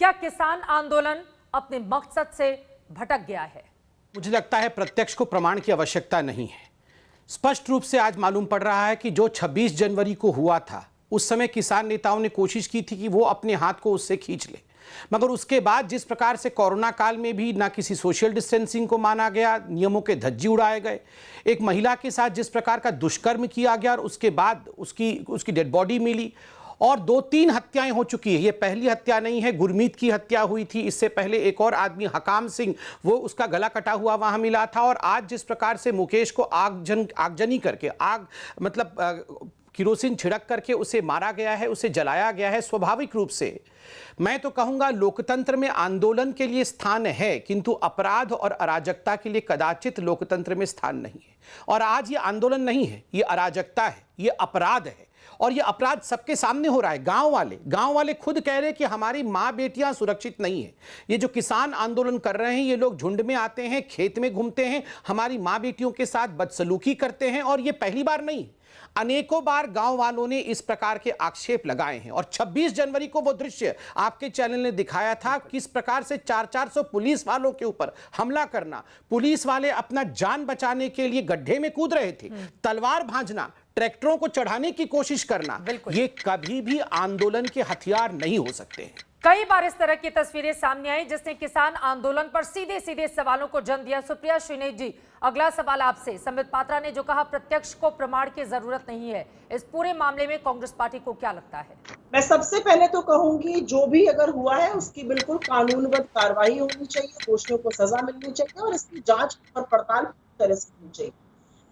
क्या किसान आंदोलन अपने मकसद से भटक गया है? मुझे लगता है प्रत्यक्ष को प्रमाण की आवश्यकता नहीं है। स्पष्ट रूप से आज मालूम पड़ रहा है कि जो 26 जनवरी को हुआ था, उस समय किसान नेताओं ने कोशिश की थी कि वो अपने हाथ को उससे खींच ले, मगर उसके बाद जिस प्रकार से कोरोना काल में भी ना किसी सोशल डिस्टेंसिंग को माना गया, नियमों के धज्जी उड़ाए गए, एक महिला के साथ जिस प्रकार का दुष्कर्म किया गया और उसके बाद उसकी डेड बॉडी मिली और 2-3 हत्याएं हो चुकी है। ये पहली हत्या नहीं है, गुरमीत की हत्या हुई थी, इससे पहले एक और आदमी हकाम सिंह, वो उसका गला कटा हुआ वहां मिला था। और आज जिस प्रकार से मुकेश को आगजनी करके किरोसिन छिड़क करके उसे मारा गया है, उसे जलाया गया है। स्वाभाविक रूप से मैं तो कहूंगा लोकतंत्र में आंदोलन के लिए स्थान है, किंतु अपराध और अराजकता के लिए कदाचित लोकतंत्र में स्थान नहीं है। और आज ये आंदोलन नहीं है, ये अराजकता है, ये अपराध है। और ये अपराध सबके सामने हो रहा है। गांव वाले खुद कह रहे हैं कि हमारी माँ बेटियां सुरक्षित नहीं है। ये जो किसान आंदोलन कर रहे हैं, ये लोग झुंड में आते हैं, खेत में घूमते हैं, हमारी माँ बेटियों के साथ बदसलूकी करते हैं। और ये पहली बार नहीं, अनेकों बार गांव वालों ने इस प्रकार के आक्षेप लगाए हैं। और 26 जनवरी को वो दृश्य आपके चैनल ने दिखाया था, किस प्रकार से 400 पुलिस वालों के ऊपर हमला करना, पुलिस वाले अपना जान बचाने के लिए गड्ढे में कूद रहे थे, तलवार भांजना, ट्रैक्टरों को चढ़ाने की कोशिश करना, ये कभी भी आंदोलन के हथियार नहीं हो सकते हैं। कई बार इस तरह की तस्वीरें सामने आई जिसने किसान आंदोलन पर सीधे सीधे सवालों को जन्म दिया। सुप्रिया श्रीनेश जी, अगला सवाल आपसे। संबित पात्रा ने जो कहा प्रत्यक्ष को प्रमाण की जरूरत नहीं है, इस पूरे मामले में कांग्रेस पार्टी को क्या लगता है? मैं सबसे पहले तो कहूंगी, जो भी अगर हुआ है उसकी बिल्कुल कानूनबद्ध कार्रवाई होनी चाहिए, दोषियों को सजा मिलनी चाहिए और इसकी जांच और पड़ताल पूरी तरह से होनी चाहिए।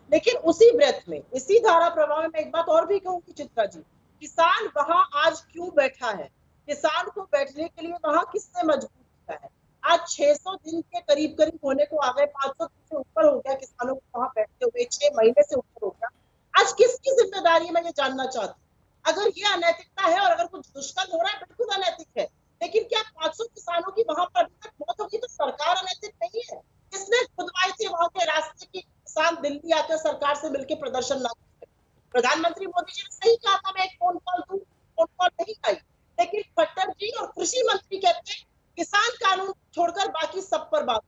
लेकिन उसी ब्रेथ में, इसी धारा प्रवाह में एक बात और भी कहूंगी चित्रा जी, किसान वहां आज क्यों बैठा है, किसान को बैठने के लिए वहां किसने मजबूर किया है? आज 600 दिन के करीब होने को आ गए, 500 दिन से ऊपर हो गया किसानों को वहां बैठते हुए, 6 महीने से ऊपर हो गया। आज किसकी जिम्मेदारी मैं ये जानना चाहती हूँ। अगर ये अनैतिकता है और अगर कुछ दुष्कर्म हो रहा है, बिल्कुल अनैतिक है, लेकिन क्या 500 किसानों की वहां पर अभी तक मौत होगी तो सरकार अनैतिक नहीं है? किसने खुदवाई थी वहां के रास्ते की किसान दिल्ली आकर सरकार से मिलकर प्रदर्शन ना करें? प्रधानमंत्री मोदी जी ने सही कहा था मैं एक फोन कॉल दूं, फोन कॉल नहीं आई, लेकिन खट्टर जी और कृषि मंत्री कहते हैं किसान कानून छोड़कर बाकी सब पर बात।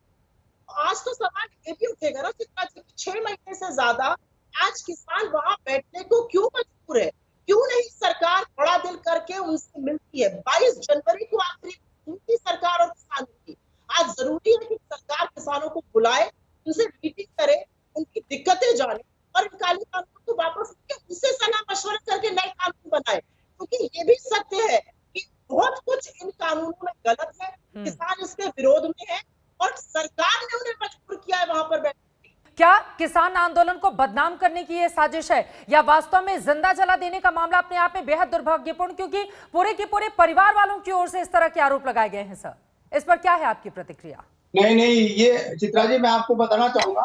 आज तो सवाल ये भी उठेगा ना चित्रा जी, 6 महीने से ज्यादा आज किसान वहां बैठने को क्यों मजबूर है? क्यों नहीं सरकार बड़ा दिल करके उनसे मिलती है? 22 जनवरी को आखिरी थी सरकार और किसानों की। आज जरूरी है कि सरकार किसानों को बुलाए, उनसे मीटिंग करे, उनकी दिक्कतें जाने और इन काले कानून को वापस उनसे सलाह मशवरा करके नए कानून बनाए। क्योंकि ये भी सत्य है कि बहुत कुछ इन कानूनों में गलत है, किसान इसके विरोध में है और सरकार ने उन्हें मजबूर किया है वहां पर बैठने। क्या किसान आंदोलन को बदनाम करने की यह साजिश है या वास्तव में जिंदा जला देने का मामला अपने आप में बेहद दुर्भाग्यपूर्ण, क्योंकि पूरे के पूरे परिवार वालों की ओर से इस तरह के आरोप लगाए गए हैं? सर, इस पर क्या है आपकी प्रतिक्रिया? नहीं, ये चित्रा जी मैं आपको बताना चाहूंगा,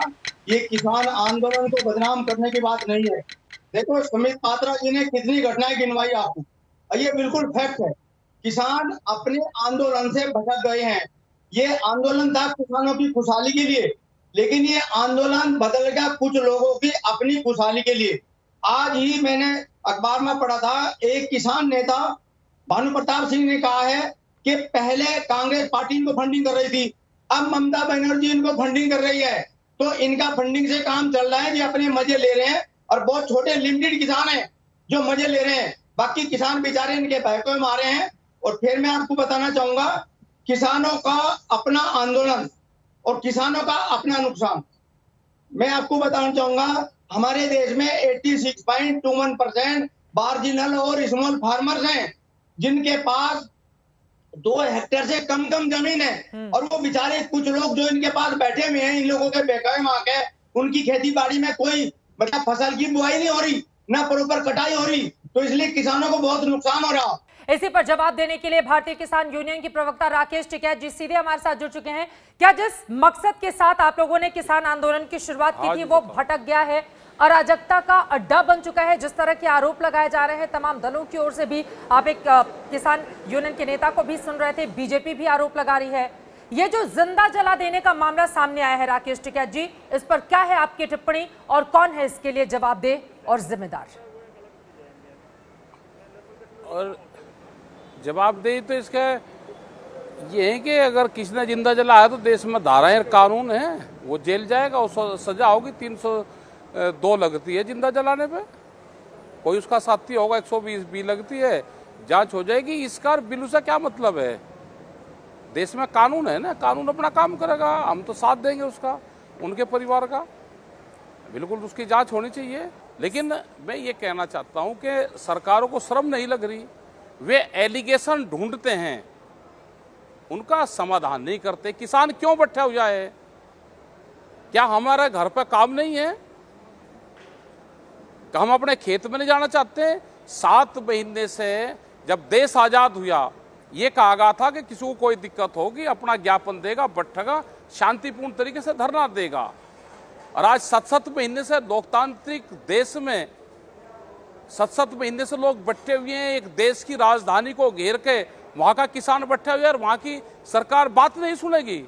ये किसान आंदोलन को बदनाम करने की बात नहीं है। देखो संबित पात्रा जी ने कितनी घटनाएं गिनवाई आपको, ये बिल्कुल फैक्ट है। किसान अपने आंदोलन से भटक गए हैं। ये आंदोलन था किसानों की खुशहाली के लिए, लेकिन ये आंदोलन बदल गया कुछ लोगों की अपनी खुशहाली के लिए। आज ही मैंने अखबार में पढ़ा था, एक किसान नेता भानु प्रताप सिंह ने कहा है कि पहले कांग्रेस पार्टी इनको फंडिंग कर रही थी, अब ममता बनर्जी इनको फंडिंग कर रही है, तो इनका फंडिंग से काम चल रहा है, ये अपने मजे ले रहे हैं और बहुत छोटे लिमिटेड किसान हैं जो मजे ले रहे हैं, बाकी किसान बेचारे इनके बहकों में मारे हैं। और फिर मैं आपको बताना चाहूंगा, किसानों का अपना आंदोलन और किसानों का अपना नुकसान। मैं आपको बताना चाहूंगा, हमारे देश में 86.21% मार्जिनल और स्मॉल फार्मर्स हैं जिनके पास 2 हेक्टेयर से कम जमीन है, और वो बेचारे कुछ लोग जो इनके पास बैठे हुए हैं, इन लोगों के बहकावे में आके उनकी खेती बाड़ी में कोई फसल की बुआई नहीं हो रही, ना प्रॉपर कटाई हो रही, तो इसलिए किसानों को बहुत नुकसान हो रहा। इसी पर जवाब देने के लिए भारतीय किसान यूनियन की प्रवक्ता राकेश टिकैत जी सीधे हमारे साथ जुड़ चुके हैं। क्या जिस मकसद के साथ आप लोगों ने किसान आंदोलन की शुरुआत की थी वो भटक गया है, अराजकता का अड्डा बन चुका है? जिस तरह के आरोप लगाए जा रहे हैं तमाम दलों की ओर से भी, आप एक किसान यूनियन के नेता को भी सुन रहे थे, बीजेपी भी आरोप लगा रही है। ये जो जिंदा जला देने का मामला सामने आया है राकेश टिकैत जी, इस पर क्या है आपकी टिप्पणी और कौन है इसके लिए जवाबदेह और जिम्मेदार? और जवाबदेही तो इसका ये है कि अगर किसी ने जिंदा जलाया तो देश में धाराएं कानून है, वो जेल जाएगा, उसको सजा होगी। 302 लगती है जिंदा जलाने पे, कोई उसका साथी होगा 120 भी लगती है, जांच हो जाएगी। इसका बिल्लू से क्या मतलब है? देश में कानून है ना, कानून अपना काम करेगा, हम तो साथ देंगे उसका, उनके परिवार का। बिल्कुल उसकी जांच होनी चाहिए। लेकिन मैं ये कहना चाहता हूं कि सरकारों को शर्म नहीं लग रही? वे एलिगेशन ढूंढते हैं, उनका समाधान नहीं करते। किसान क्यों बैठा हुआ है? क्या हमारे घर पर काम नहीं है? क्या हम अपने खेत में नहीं जाना चाहते? 7 महीने से जब देश आजाद हुआ, ये कहा गया था कि किसी को कोई दिक्कत होगी अपना ज्ञापन देगा, बैठेगा, शांतिपूर्ण तरीके से धरना देगा। और आज 7 महीने से लोकतांत्रिक देश में 7 महीने से लोग बैठे हुए हैं, एक देश की राजधानी को घेर के वहां का किसान बैठे हुए हैं, और वहां की सरकार बात नहीं सुनेगी।